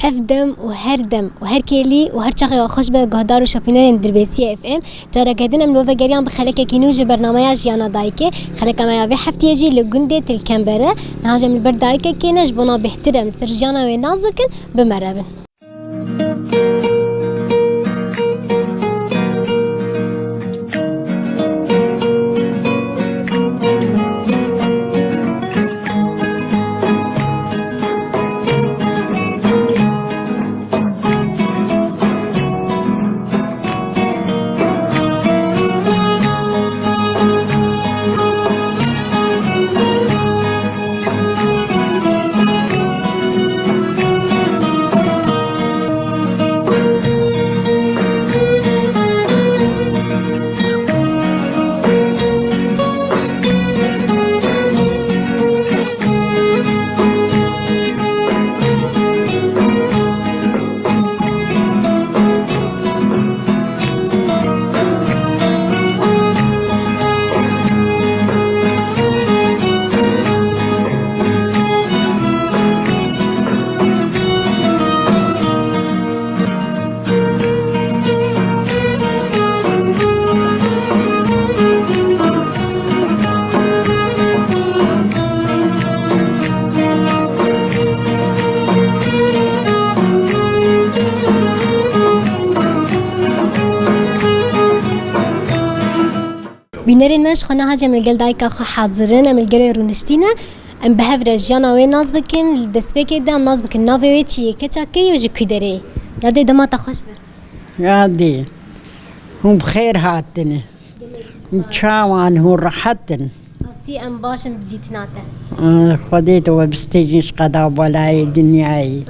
افدم وهردم وهر كيلي وهر شغي وخش به قهدار وشابينين دربيسية اف ام جارا قدنا من وفا قريان بخليك كينوج برنامج جيانا دايكي خليك ما يابي حفتي يجي لقندة الكامبرا نهاجم البردايكي كيناش بنا بيحترم سرجانا ونازوكن بمرابن. بينرين مش خنا هاجم الجل دايكا خو حاضرين ام الجل رونشتينا ام بهفرج جانا وين ناس بكن الدسبيك دام ناس بكن نافي ويتشي كتشاكي وجي كدري يادي دما تخش يادي هم بخير هاتني متشاوان هو راحتن أستي ام باشم بديتناته خديت وبستيجيش قدا ولا دنياي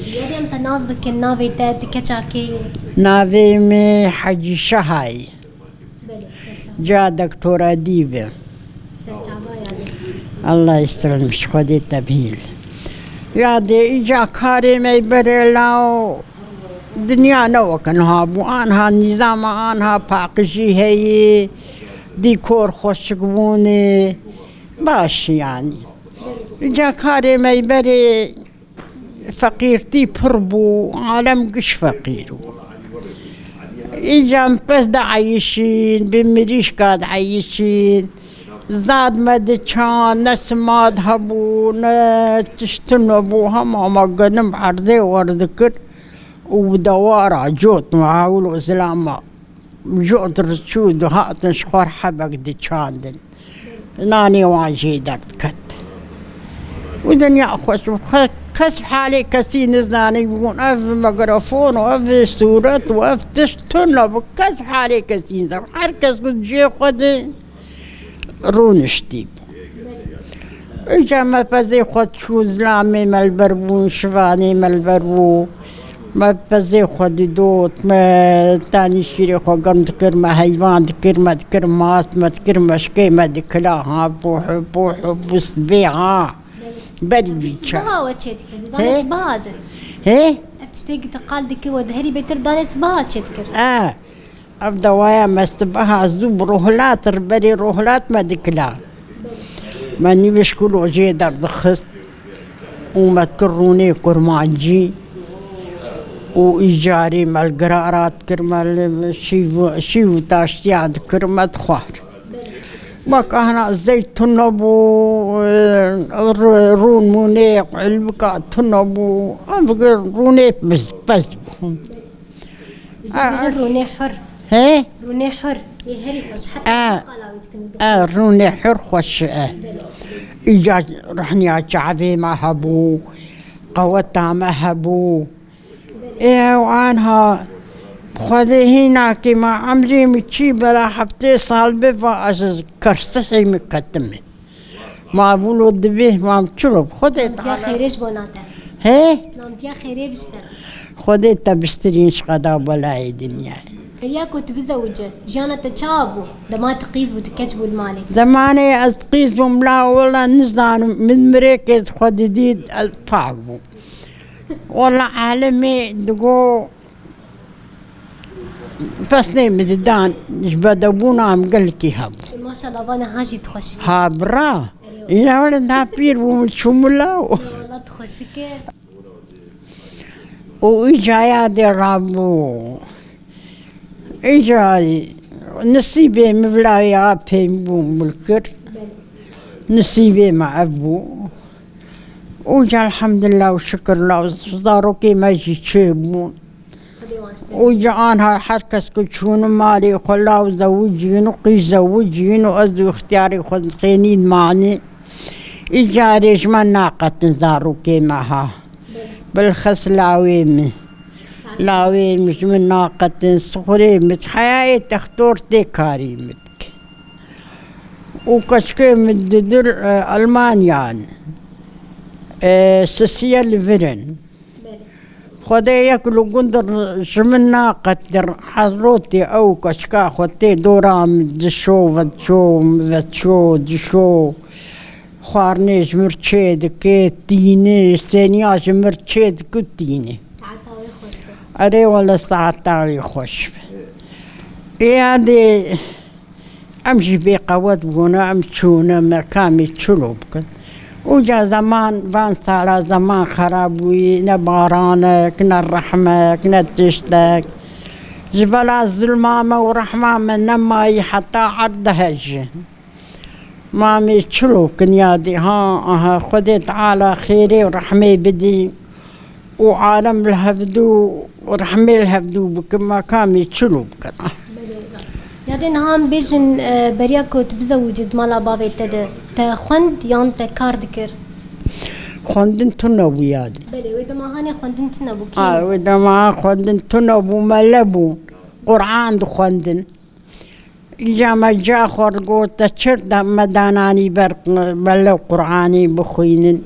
يادي ام تناس بكن نافي تات كتشاكي نافي مي حجي شهاي جا دكتورة ديبة الله يسلمش خدي تبهيل يادي إجا كاري مي بريلاو دنيا نوكنها بوانها نظام آنها باقشي هي ديكور خوشقبوني باش يعني إجا كاري مي بري فقيرتي بربو عالم قش فقيرو إجا بس دا عايشين بمريش قاد عايشين زاد مدشان نسماد هبو نتشتنبو هما قدم عرضي وردكر ودوارا جوت معاولو إسلاما جوت رشود وهاتن شخور حبك دي شاندن ناني واجي دردكت ودنيا خوش كسب حالي كسين زناني بقول أف ميكروفون وأف صورة وأف تشتنب كسب حالي كسين زم حركز قد جي خدي رونشتي إجا ما بزي خد شو زلامي مالبربو شفاني مالبربو ما بزي خد دوت ما تاني شيري خو قرن تكر ما حيوان تكر ما تكر ماس ما تكر مشكي ما دكلاها بوح بوح بسبيعها بري بيتشا صباها وتشتك دانس بعد هي افتشتيك تقال دك ودهري بيتر دانس بعد تشتكر أبدا ويا مستبها زوب روهلات ربري روهلات ما دكلا ما نبيش كلو جي در دخست وما تكروني كرمانجي وإيجاري مال قرارات كرمال شيفو تاشتياد كرمات خوار ما كان زيت تنبو رون مونيق علبكا تنبو أفكر روني بس روني حر هي روني حر يهري خوش حتى روني حر خوش إجا رحني شعبي ما هبو قوتا ما هبو وعنها خذي هنا كما عمري متشي بلا حفتي صال بفا كرسحي مكتمه ما بولو دبيه ما متشرب خذي سلامتيا خيريش بوناتا هي سلامتيا خيري بشتر خذي تبسترينش قدا بلاي دنيا يا كنت بزوجة جانا تشابو دما تقيس وتكتبوا المالي زماني أتقيس بملا والله نزدان من مريكز خذي ديد الفاقبو والله عالمي دقو بس نيم ددان جبدبونا عم قلتي هاب ما شاء الله وانا هاجي تخش هابرا إنا ولا نابير ومشملا والله تخشك وإجا يادي رابو إجا نصيبي مبلاي عابين بوم بالكر نصيبي مع أبو وجا الحمد لله وشكر الله وصدارو كيما يجي تشيبون وجا أنا حركس كتشون مالي خلا وزوجين وقي زوجين وأزدو اختياري خد خينين معني إجا ريش ما ناقة نزارو كيما ها بالخس لاويمي لاوين مش من ناقة صخري مت حياة تختورتي كاريمتك وكشكي من ددر ألمانيا سسيال فيرن خدا ياكلوا قندر شمن ناقة در حضروتي أو كشكا خدتي دورام دشو فتشو دشو خوارنيش مرتشيد كي تيني سينياش مرتشيد كتيني أري والله ساعتاوي خوش يعني أمشي بقوات بونا أمشونا مكامي تشلوب وجا زمان فان صار زمان خرابوي نبارانك نالرحمك نتشتك جبل الظلمامة ورحمة من نماي حتى عردهج مامي تشلوب كنيادي ها خدت على خيري ورحمي بدي وعالم الهفدو ورحمي الهفدو بكما كامي تشلوب كنا يادين هام بيجن برياكو تبزوجد مالا بابي تد تخوند يان تكار دكر خوندن تنبو يادي بلي ويدا ما هاني خوندن تنبو كي ويدا ما خوندن تنبو ملبو قرآن دو خوندن جامع جا خورقو تشرد مداناني برق بلو قرآني بخوينن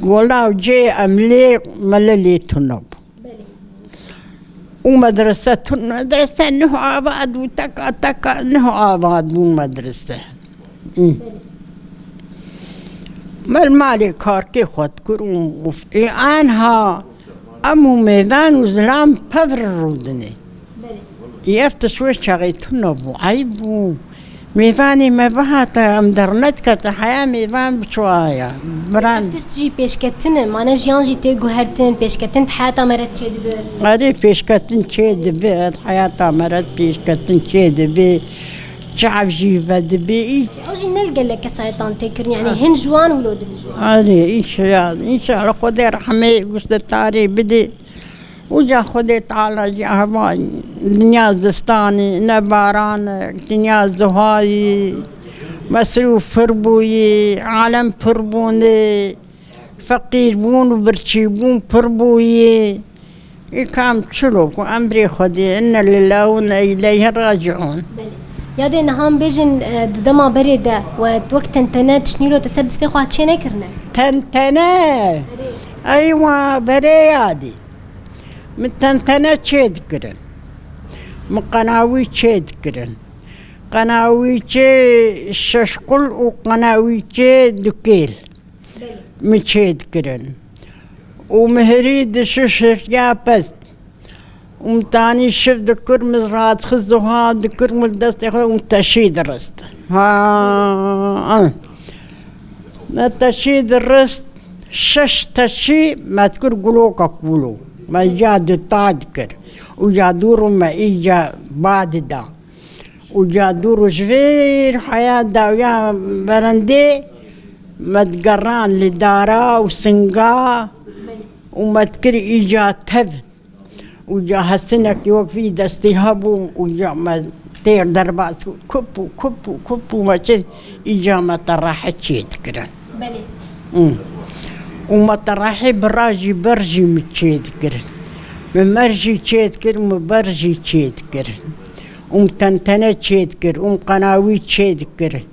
قولاو جي أملي مللي تنبو ومدرسة إنه آباد وتكا إنه آباد مو مدرسة ما المالي كاركي خد كرون إنها أمو ميدان وزلام بفر الرودني يفتش وش شغيتنا بو عيبو ميداني ما بهات أمدرنتك تحيا ميدان بشوايا بران تجي بيشكتن معنا جيان جيتي جوهرتن بيشكتن حياتا مرت شي دبر هذه بيشكتن شي دبر حياتا مرت بيشكتن شي دبر شعب جيفة دبي أوجي نلقى لك سايطان تكرن يعني هن جوان ولود الجوان هذه إن شاء الله خدي رحمي قصد التاريخ بدي وجا خدي تعالى جاهبان دنيا زستاني نباران دنيا زهاي مصروف فربوي عالم فربوني فقير بون وبرشي بون فربوي إكام تشلوك وأمري خدي إن لله وإنا إليه راجعون يادي نهام بيجن دما بريدة ووقت تنتنا تشنيلو تسد استيخو هاتشي نكرنا تنتنا أيوة بريادي من تنتنا تشيد كرن من قناوي تشيد كرن قناوي تشي ششقل وقناوي تشي دكيل من تشيد كرن ومهريد ششش يابس ومتاني شف دكر مزرات خزوها دكر ملدست ومتشيد الرست ما تشيد الرست شش تشي ما تكر قلوك قولو ما جاد تادكر وجا دور ما إجا بعد دا وجا دور شفير حياة دا ويا برندي ما تقران لدارا وسنقا وما تكر إجا تف وجا هسنك يوفي دستيهابو وجا ما تير دربات كبو ما تشي إجا ما تراحت شي تكرن بلي وما تراحي براجي برجي متشيدكرن من مرجي تشيدكر مبرجي تشيدكر تنتنا تشيدكر قناوي تشيدكر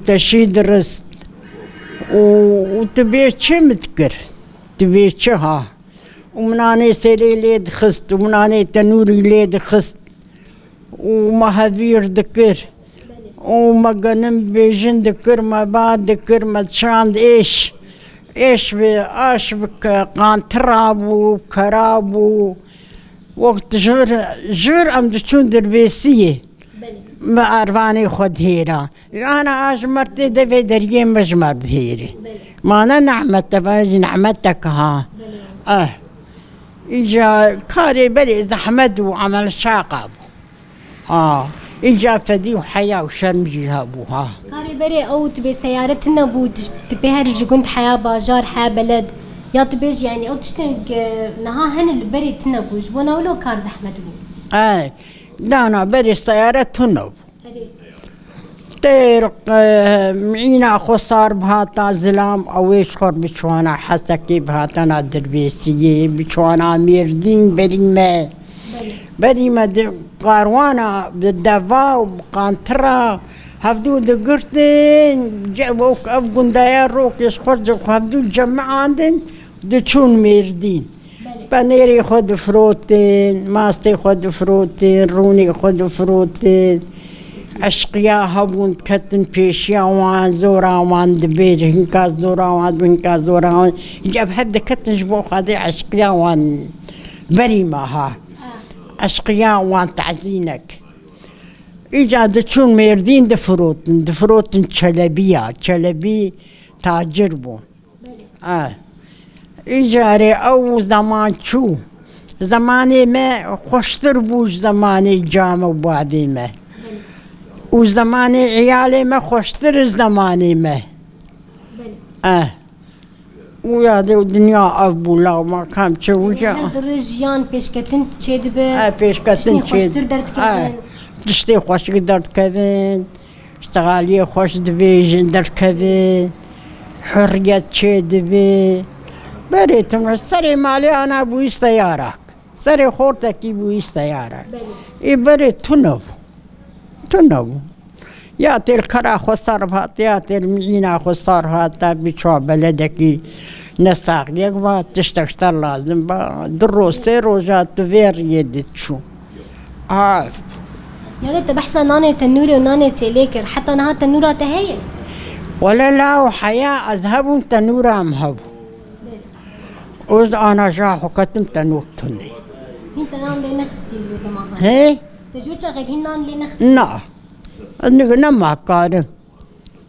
تشيد رست وتبي تشمتكر تبي تشها ومناني سيلي ليد خست ومناني تنوري ليد خست ومهذير دكر وما قنم بيجن دكر ما بعد دكر ما تشاند إيش بآش بك قانترابو كرابو وقت جر أم تشون دربيسية ما أرفاني خد هيرا أنا عاش مرتي دفي دريم مجمر بهيري ما أنا نعمت باجي نعمتك ها إجا كاري بري زحمد وعمل شاقة إجا فدي وحياة وشرمجي هابوها. كاري بري أو تبي سيارتنا بود تبي هرج قند حياة باجار حياة بلد يا تبيج يعني أو تشتنق نها هن البري تنبوج بونا ولو كار زحمة بو. لا أنا بري السيارة تنب. هدي. تير معينا خسار بهاتا زلام أويش خور بشوانا حسكي بهاتنا دربيسية بشوانا ميردين بريمة. بريمة قاروانا بالدفا وبقانترا هفدو دقرتين جابوك أفقن داير روك يسخرجوك هفدو جمع عندن دتشون ميردين. بانيري خد فروتين ماستي خد فروتين روني خد فروتين أشقيا هبون كتن بيشيا وان زورا وان دبيج هنكاز زورا وان هنكاز زورا وان جاب حد كتن جبوك هذي أشقيا وان بريمها أشقيا وان تعزينك إجا دتشون ميردين دفروتن شلبي تاجر بو. إجاري أو زمان شو زماني ما خوشتر بوش زماني جامع وبعدين ما وزماني عيالي ما خوشتر زماني ما ويا دي الدنيا أبولا وما كان شو جا درجيان بيشكتن تشيد به بيشكتن خوشتر درد كذن تشتي خوش درد كذن اشتغالي خوش دبيج درد كذن حرية تشيد به بريتم سري مالي أنا بوي سيارك سري خورتك بوي سيارك بريت تنو يا تلكرا خسر بهات يا تلمعينا خسر هات بشوا بلدك نساق يقبا تشتغل لازم با دروسي روجات تفير يدتشو عارف يا ريت بحسن ناني تنوري وناني سيليكر حتى نها تنورة تهيل ولا لا وحياة أذهب تنورة مهب وإذا أنا جا حكتم تنور تني هين تنام لي نخستي جو دماغها هي تجوتش غير هين نان لي نخستي نا أنا ما كارم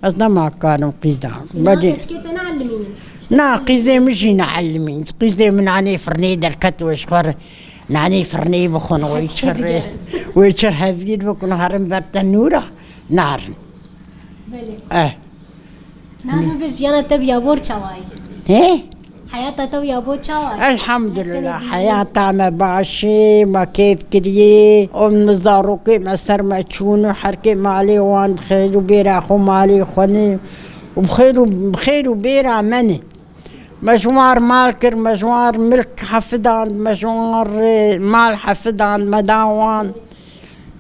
أنا ما كارم قيدان بدي تشكيت نعلمين نا قيزي مشي نعلمين قيزي من عني فرني دركت وشخر نعني فرني بخون ويشر هفيد بكون هرم برتنورة نارن بلي نازم بس أنا تبي أبور شواي هي حياتها توي أبو شواي الحمد لله حياتها ما باشي ما كيف كريه أم زاروكي مسر ما تشونو حركي مالي وان بخير وبيرا خو مالي خوني وبخير وبيرا مني مجوار مالكر مجوار ملك حفظان مجوار مال حفظان مداوان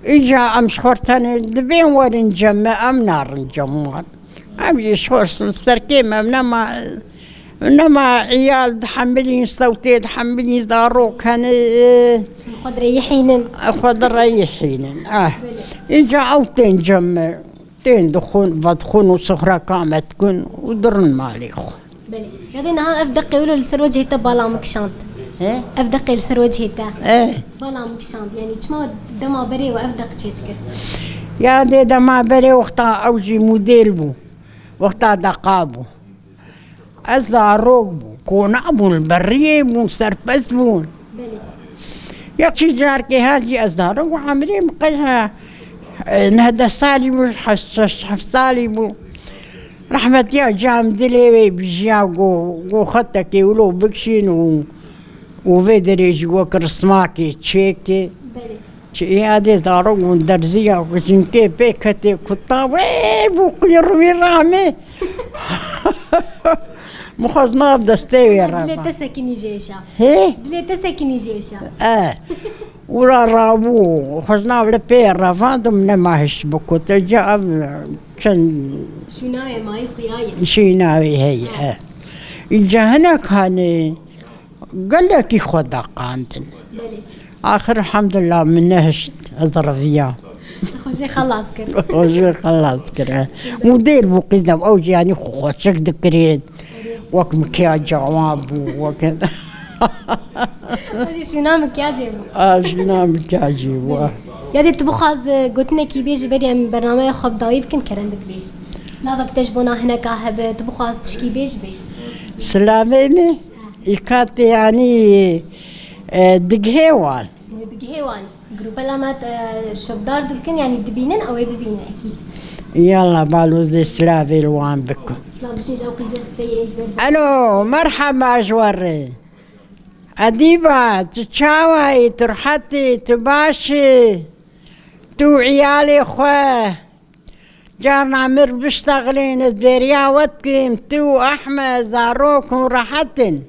إجا أمشخورتاني دبين ورن جمع أم نار جموان أم يشخور سنسركيم إنما عيال حملين صوتي حملين داروك هني خد ريحينن إجا أوتين جمع تين دخون وصخرة كامت تكون ودرن ماليخ بلي يدين ها أفدقي يقولوا لسر وجهته بالا مكشانت إيه أفدقي لسر وجهته إيه بالا مكشانت يعني تشما دما بري وأفدق تشتكر يا دي دما بري وقتا أوجي موديل بو وقتا دقابو أزاروك بو كونابون البرية بون سربس بون يكشي جاركي هاجي أزاروك وعمري مقيها نهدى سالي بو حفصالي بو رحمة يا جام دليوي بجياو خطكي ولو بكشين وفيدريج وكرسماكي تشيكي شيء هذا دارو وندرزيا وكشنكي بيكتي كتاوي بوقير ويرامي مخزنا دستي رامي دلي تسكني جيشا هي دلي تسكني جيشا ولا رابو خزنا ولا بير فاندم نماهش بكو تجا كان شناوي ماي خياية شناوي هي إجا هنا كان قال لك خدا قاندن آخر الحمد لله من نهشت الظرفية خوشي خلاص كر خوشي خلاص كر مدير بقدم أوجي يعني خوشك ذكرين وك مكياج جواب وكذا خوشي شنو مكياجي شنو مكياجي يادي تبخاز قلتنا كي بيجي بدي من برنامج خب ضايف كن كرم بك بيش سلافك تجبونا هنا كاهب تبخاز تشكي بيش سلامي يكات يعني دقهيوان. بجهوان جروب لامات شبدار دبكن يعني دبينن أو ببينن أكيد. يلا بالوز سلافي الوان بكم. سلام بشيج أو قيزة ختي إيش در. الو مرحبا جوري. أديبة تشاوي ترحتي تباشي تو عيالي خواه جارنا عمر بشتغلين الديريا واتكيم تو أحمد زاروك وراحتن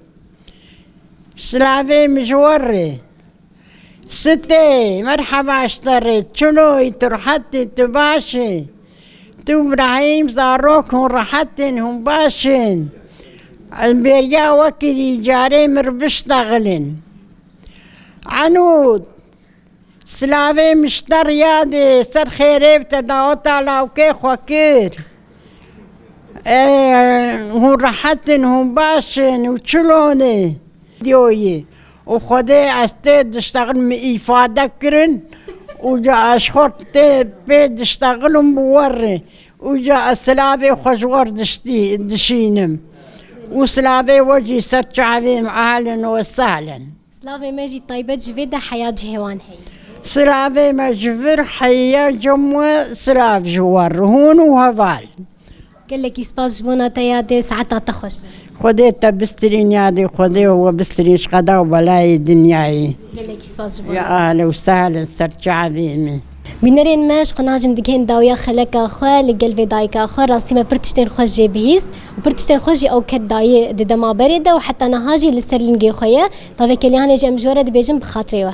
سلافي مجوري ستي مرحبا اشتريت شنو ترحتي تباشي تو إبراهيم زاروك وراحتن هم باشن البيريا وكلي جاري مر بشتغلن عنود سلافي مشتر يادي سر خيري بتداوت على وكي خوكير هون راحتن هون باشن وشلوني ديوي وخدي استيد اشتغل إفادة كرن وجا أشخط بيد اشتغلهم بوري وجا سلافي خجور دشينم وسلافي وجي سرچاوي أهلا وسهلا. سلافي ماجي طيبة جفيدة حياة جهوان هي. سلافي مجفر حياة جموة سلاف جوار هون وهفال. قال لك يسباس جبونا تيادي ساعتها تخش. خديت بسترين يادي خدي هو بستريش قدا وبلاي دنياي. قال لك يسباس جبونا. يا أهلا وسهلا سرچاوي. بنرين ماش قناجم دكين داويا خلك أخوة لقلبي دايك أخوة راستي ما برتشتين خوشي بهيست وبرتشتين خوشي أو كد داي دما بريدة وحتى نهاجي للسرلنجي خويا طبعا كلي هاني جم جورة دبيجم بخاطري